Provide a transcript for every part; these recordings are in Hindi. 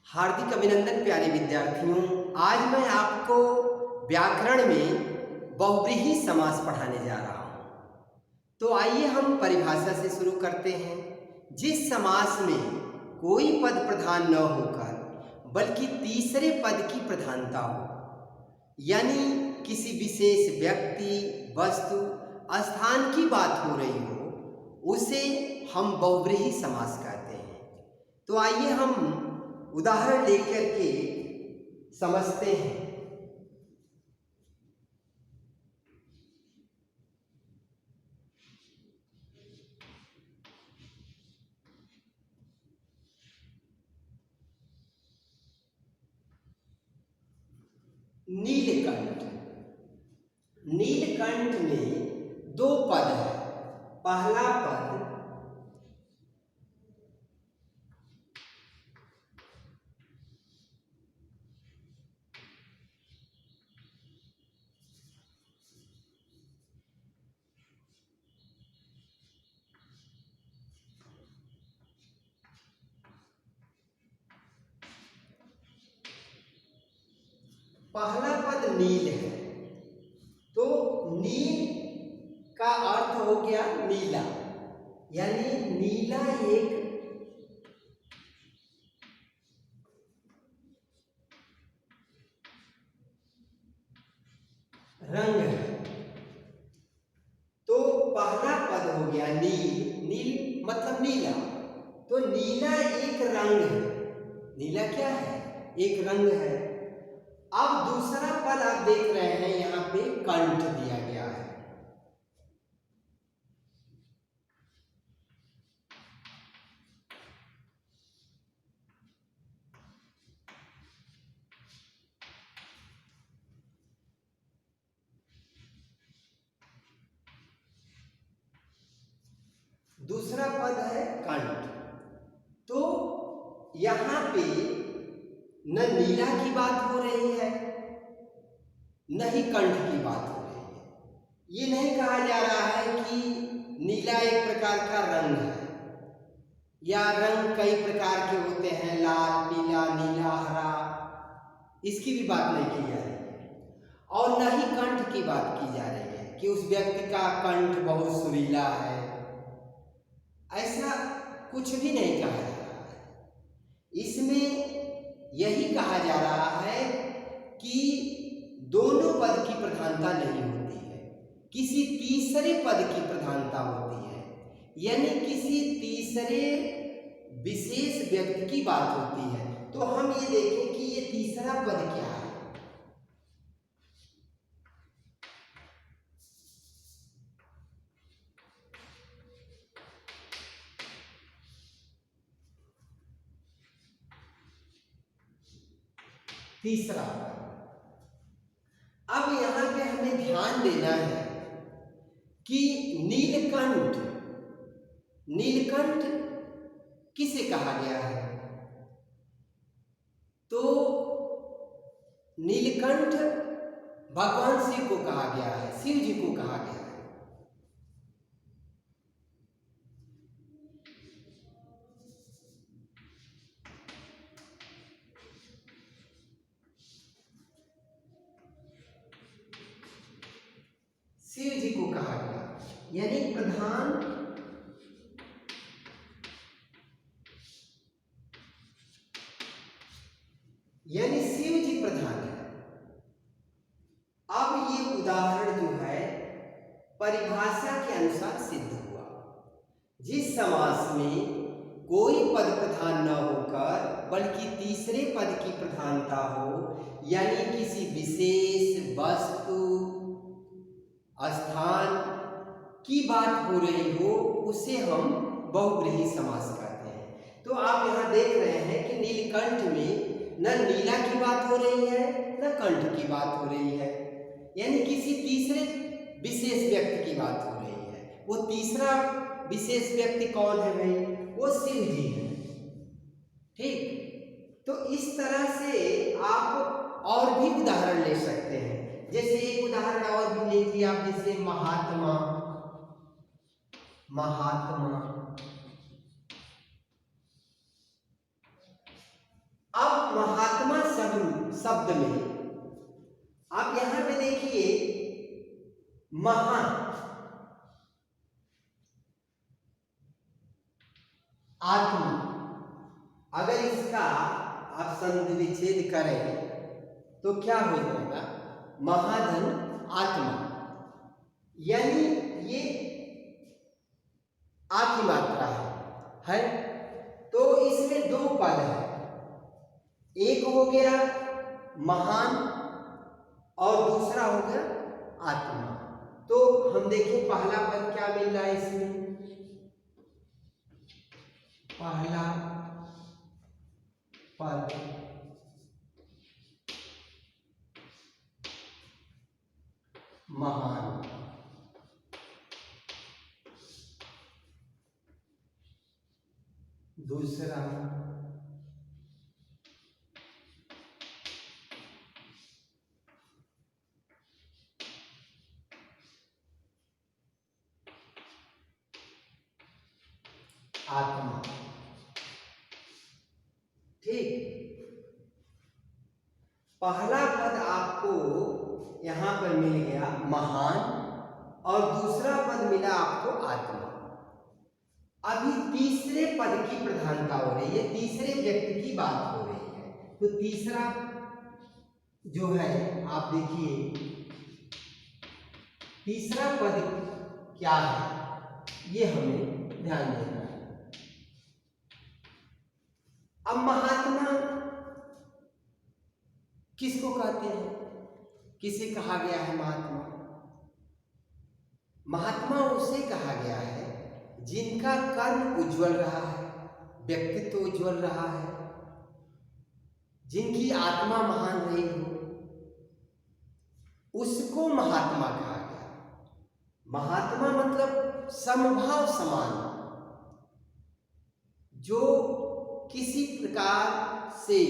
हार्दिक अभिनंदन प्यारे विद्यार्थियों। आज मैं आपको व्याकरण में बहुव्रीहि समास पढ़ाने जा रहा हूँ। तो आइए हम परिभाषा से शुरू करते हैं। जिस समास में कोई पद प्रधान न होकर बल्कि तीसरे पद की प्रधानता हो, यानी किसी विशेष व्यक्ति, वस्तु, स्थान की बात हो रही हो, उसे हम बहुव्रीहि समास कहते हैं। तो आइए हम उदाहरण लेकर के समझते हैं। नीलकंठ। नीलकंठ में दो पद है। पहला पद नील है। तो नील का अर्थ हो गया नीला, यानी नीला एक रंग है। तो पहला पद हो गया नील। नील मतलब नीला। तो नीला एक रंग है। नीला क्या है? एक रंग है। अब दूसरा पद आप देख रहे हैं, यहां पे कंठ दिया गया है। दूसरा पद है कंठ। तो यहां पे न नीला की बात हो रही है, न ही कंठ की बात हो रही है। ये नहीं कहा जा रहा है कि नीला एक प्रकार का रंग है, या रंग कई प्रकार के होते हैं, लाल, पीला, नीला, हरा। इसकी भी बात नहीं की जा रही है। और न ही कंठ की बात की जा रही है कि उस व्यक्ति का कंठ बहुत सुरीला है। ऐसा कुछ भी नहीं कहा जा रहा है। इसमें यही कहा जा रहा है कि दोनों पद की प्रधानता नहीं होती है, किसी तीसरे पद की प्रधानता होती है। यानी किसी तीसरे विशेष व्यक्ति की बात होती है। तो हम ये देखें कि ये तीसरा पद क्या है। तीसरा। अब यहां पे हमें ध्यान देना है कि नीलकंठ, नीलकंठ किसे कहा गया है? तो नीलकंठ भगवान शिव को कहा गया है, शिव जी को कहा गया है। शिव जी को कहा गया, यानी प्रधान यानी शिव जी प्रधान है। अब ये उदाहरण जो है परिभाषा के अनुसार सिद्ध हुआ। जिस समास में कोई पद प्रधान न होकर बल्कि तीसरे पद की प्रधानता हो, यानी किसी विशेष वस्तु, स्थान की बात हो रही हो, उसे हम बहुव्रीहि समास कहते हैं। तो आप यहां देख रहे हैं कि नीलकंठ में न नीला की बात हो रही है, न कंठ की बात हो रही है, यानी किसी तीसरे विशेष व्यक्ति की बात हो रही है। वो तीसरा विशेष व्यक्ति कौन है भाई? वो शिव जी है। ठीक। तो इस तरह से आप और भी उदाहरण ले सकते हैं। जैसे एक उदाहरण और भी लीजिए आप, जैसे महात्मा। महात्मा। अब शब्द में आप यहां पे देखिए महा आत्मा, अगर इसका आप संधि विच्छेद करें तो क्या हो जाएगा? महाधन आत्मा, यानी ये आ की मात्रा है। तो इसमें दो पद है, एक हो गया महान और दूसरा हो गया आत्मा। तो हम देखें पहला पद क्या मिल रहा है इसमें, पहला पद महान, दूसरा आत्मा। ठीक, पहला पद आपको यहां पर मिल गया महान और दूसरा पद मिला आपको आत्मा। अभी तीसरे पद की प्रधानता हो रही है, तीसरे व्यक्ति की बात हो रही है। तो तीसरा जो है आप देखिए तीसरा पद क्या है, ये हमें ध्यान देना है। अब महात्मा किसको कहते हैं, किसे कहा गया है महात्मा? महात्मा उसे कहा गया है जिनका कर्म उज्जवल रहा है, व्यक्तित्व उज्जवल रहा है, जिनकी आत्मा महान रही हो, उसको महात्मा कहा गया। महात्मा मतलब समभाव समान, जो किसी प्रकार से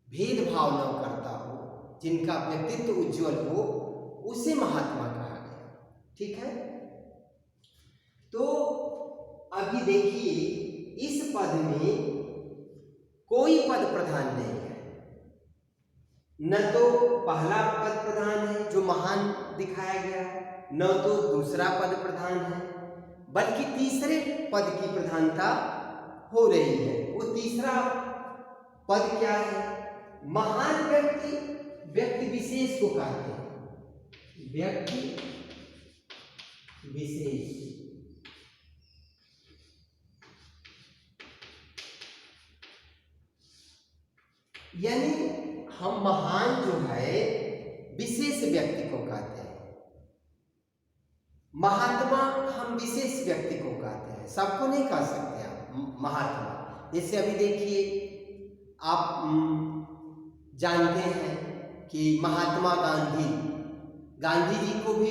भेदभाव न करता हो, जिनका व्यक्तित्व उज्जवल हो, उसे महात्मा कहा गया। ठीक है, तो अभी देखिए इस पद में कोई पद प्रधान नहीं है, न तो पहला पद प्रधान है जो महान दिखाया गया है, न तो दूसरा पद प्रधान है, बल्कि तीसरे पद की प्रधानता हो रही है। वो तीसरा पद क्या है? महान व्यक्ति, व्यक्ति विशेष को कहते हैं, व्यक्ति विशेष। यानी हम महान जो है विशेष व्यक्ति को कहते हैं, महात्मा हम विशेष व्यक्ति को कहते हैं, सबको नहीं कह सकते आप महात्मा। जैसे अभी देखिए आप जानते हैं कि महात्मा गांधी, गांधी जी को भी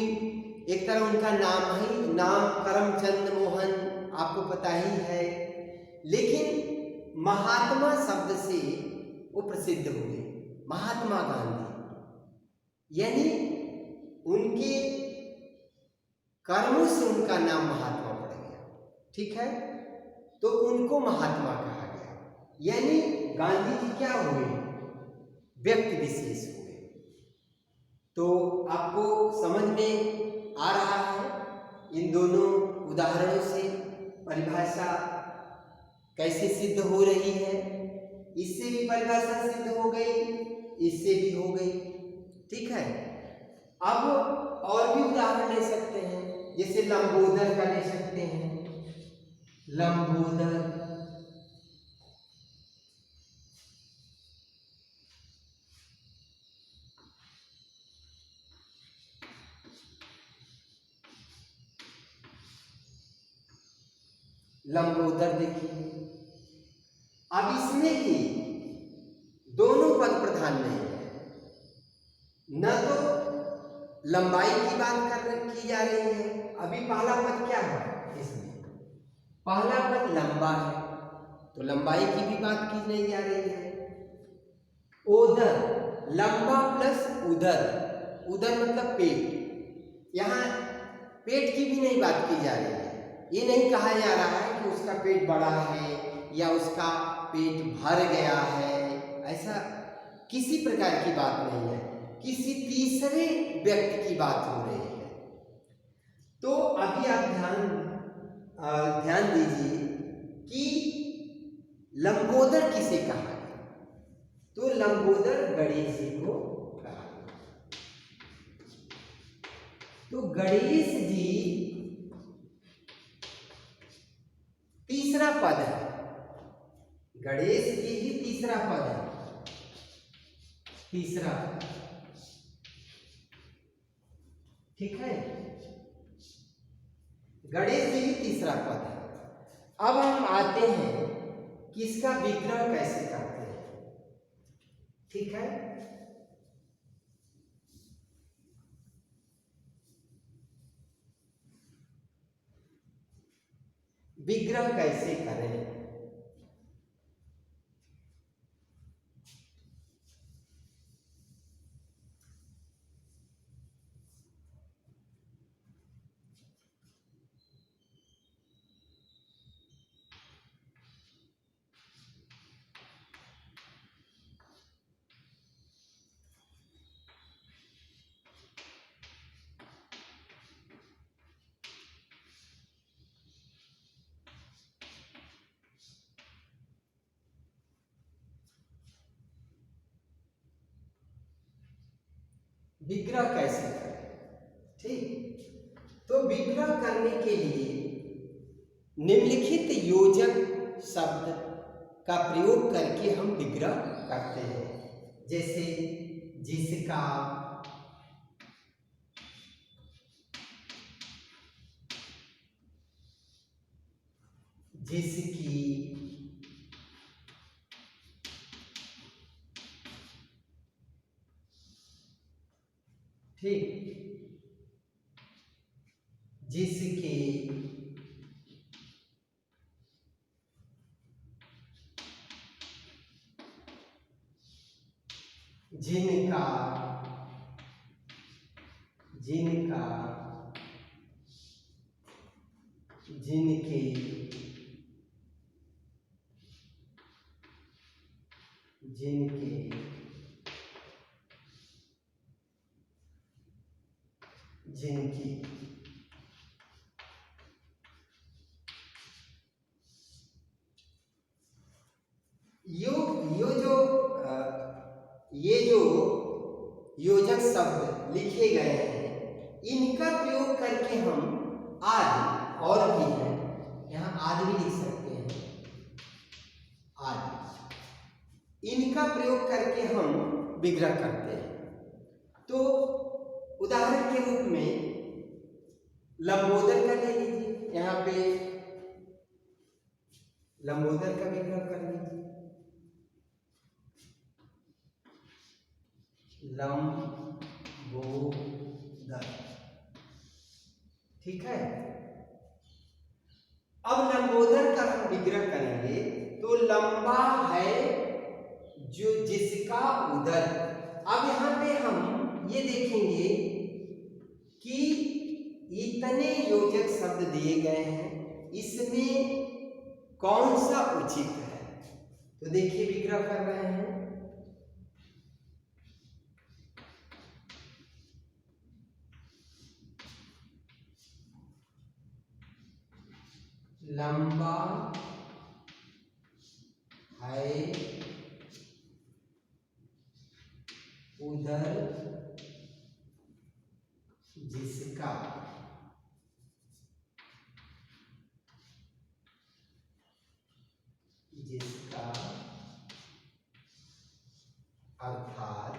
एक तरह उनका नाम है, नाम करमचंद मोहन आपको पता ही है, लेकिन महात्मा शब्द से वो प्रसिद्ध हुए, महात्मा गांधी। यानी उनके कर्मों से उनका नाम महात्मा पड़ गया। ठीक है, तो उनको महात्मा कहा गया। यानी गांधी जी क्या हुए? व्यक्ति विशेष हुए। तो आपको समझ में आ रहा है इन दोनों उदाहरणों से परिभाषा कैसे सिद्ध हो रही है। इससे भी परिभाषा सिद्ध हो गई, इससे भी हो गई। ठीक है, अब और भी उदाहरण ले सकते हैं, जैसे लंबोदर का ले सकते हैं, लंबोदर। लंबोदर देखिए, अब इसमें भी दोनों पद प्रधान नहीं है, न तो लंबाई की बात की जा रही है। अभी पहला पद क्या है इसमें? पहला पद लंबा है, तो लंबाई की भी बात की नहीं जा रही है। उदर, लंबा प्लस उदर, उदर मतलब पेट, यहाँ पेट की भी नहीं बात की जा रही है। ये नहीं कहा जा रहा है कि उसका पेट बड़ा है या उसका पेट भर गया है, ऐसा किसी प्रकार की बात नहीं है, किसी तीसरे व्यक्ति की बात हो रही है। तो अभी आप ध्यान दीजिए कि लंबोदर किसे कहा गया, तो लंबोदर गणेश जी को कहा गया। तो गणेश जी तीसरा पद है, गणेश जी ही तीसरा पद है, तीसरा, ठीक है, गणेश जी ही तीसरा पद है। अब हम आते हैं कि इसका विग्रह कैसे करते हैं, ठीक है। विग्रह कैसे करें, विग्रह कैसे करें, ठीक। तो विग्रह करने के लिए निम्नलिखित योजक शब्द का प्रयोग करके हम विग्रह करते हैं, जैसे जिसका, जिसकी, ठीक, जिसके, जिनका, जिनका, जिनके, जिनके, जिनकी, ये जो योजक शब्द लिखे गए हैं, इनका प्रयोग करके हम आदि, और भी है, यहाँ आदि भी लिख सकते हैं, आदि, इनका प्रयोग करके हम विग्रह करते हैं। तो उदाहरण के रूप में लंबोदर का ले लीजिए, यहाँ पे लंबोदर का विग्रह कर लीजिए, लंबोदर, ठीक है। अब लंबोदर का हम विग्रह करेंगे तो लंबा है जो जिसका उदर। अब यहाँ पे हम ये देखेंगे कि इतने योजक शब्द दिए गए हैं, इसमें कौन सा उचित है, तो देखिए विग्रह कर रहे हैं, लंबा है उधर जिसका, जिसका अर्थात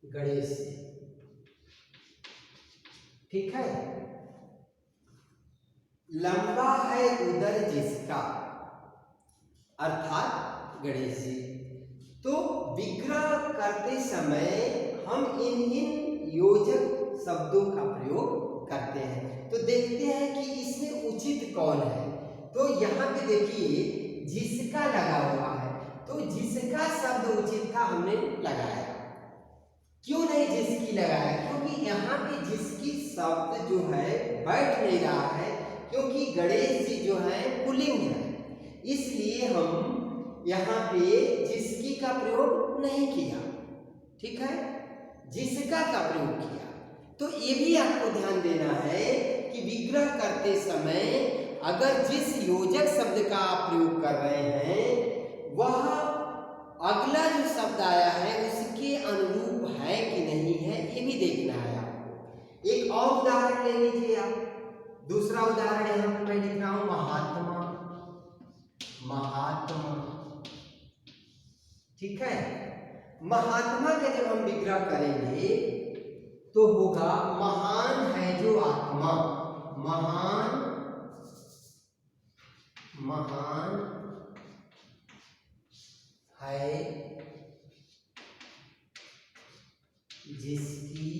गणेश, ठीक है। लंबा है उदर जिसका अर्थात गणेश जी। तो विग्रह करते समय हम इन योजक शब्दों का प्रयोग करते हैं। तो देखते हैं कि इसमें उचित कौन है। तो यहाँ पे देखिए जिसका लगा हुआ है, तो जिसका शब्द उचित था हमने लगाया। क्यों नहीं जिसकी लगाया? क्योंकि यहाँ पे जिसकी शब्द जो है बैठ नहीं रहा है, क्योंकि गणेश जी जो है पुल्लिंग है, इसलिए हम यहाँ पे जिसकी का प्रयोग नहीं किया। ठीक है, जिसका का प्रयोग किया। तो ये भी आपको ध्यान देना है कि विग्रह करते समय अगर जिस योजक शब्द का आप प्रयोग कर रहे हैं वह अगला जो शब्द आया है उसके अनुरूप है कि नहीं है, ये भी देखना है आपको। एक और उदाहरण ले लीजिए आप। दूसरा उदाहरण यहाँ पे मैं लिख रहा हूं महात्मा। महात्मा, ठीक है। महात्मा का जब हम विग्रह करेंगे तो होगा महान है जो आत्मा। महान, महान है जिसकी,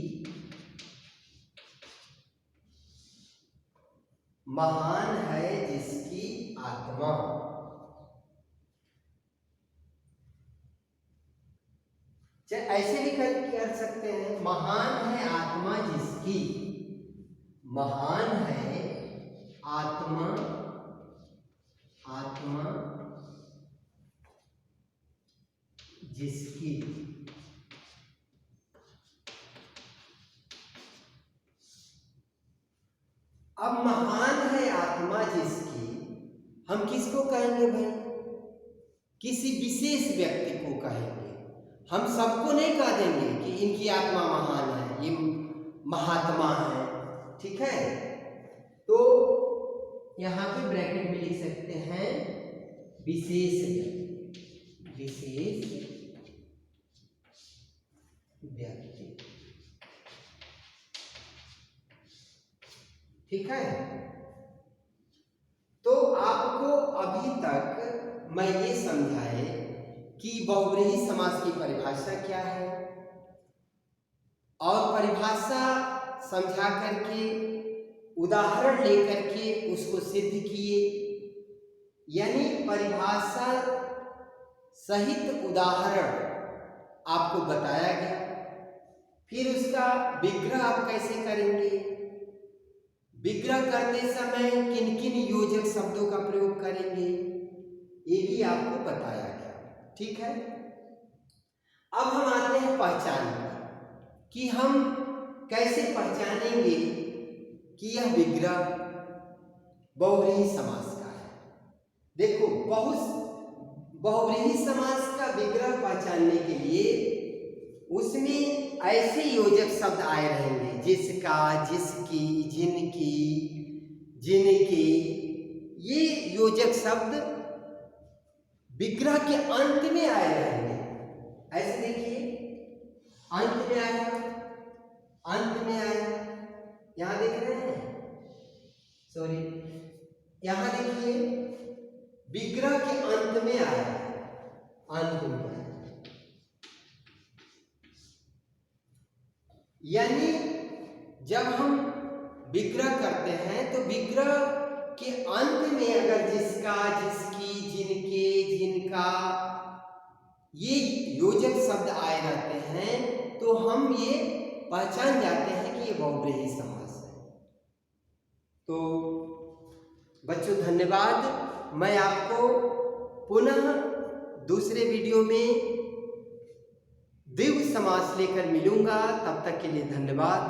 महान है जिसकी आत्मा। ऐसे भी कर सकते हैं, महान है आत्मा जिसकी। महान है आत्मा, आत्मा जिसकी। अब महान है आत्मा जिसकी हम किसको कहेंगे भाई? किसी विशेष व्यक्ति को कहेंगे। हम सबको नहीं कह देंगे कि इनकी आत्मा महान है, ये महात्मा है। ठीक है, तो यहां पे ब्रैकेट में लिख सकते हैं विशेष व्यक्ति, विशेष व्यक्ति। ठीक है, तो आपको अभी तक मैं ये समझाए कि बहुव्रीहि समास की परिभाषा क्या है, और परिभाषा समझा करके उदाहरण लेकर के उसको सिद्ध किए, यानी परिभाषा सहित उदाहरण आपको बताया गया। फिर उसका विग्रह आप कैसे करेंगे, विग्रह करते समय किन किन योजक शब्दों का प्रयोग करेंगे, ये भी आपको बताया गया। ठीक है, अब हम आते हैं पहचान पर कि हम कैसे पहचानेंगे कि यह विग्रह बहुव्रीहि समास का है। देखो, बहुव्रीहि समास का विग्रह पहचानने के लिए उसमें ऐसे योजक शब्द आए रहेंगे, जिसका, जिसकी, जिनकी, जिनके, ये योजक शब्द विग्रह के अंत में आए रहेंगे। ऐसे देखिए, अंत में आया, अंत में आया, यहां देख रहे हैं, सॉरी, यहां देखिए विग्रह के अंत में आया, अंत में आया। यानी जब हम विग्रह करते हैं तो विग्रह के अंत में अगर जिसका, जिसकी, जिनके, जिनका, ये योजक शब्द आए रहते हैं तो हम ये पहचान जाते हैं कि ये बहुव्रीहि समास है। तो बच्चों धन्यवाद। मैं आपको पुनः दूसरे वीडियो में द्विगु समास लेकर मिलूंगा। तब तक के लिए धन्यवाद।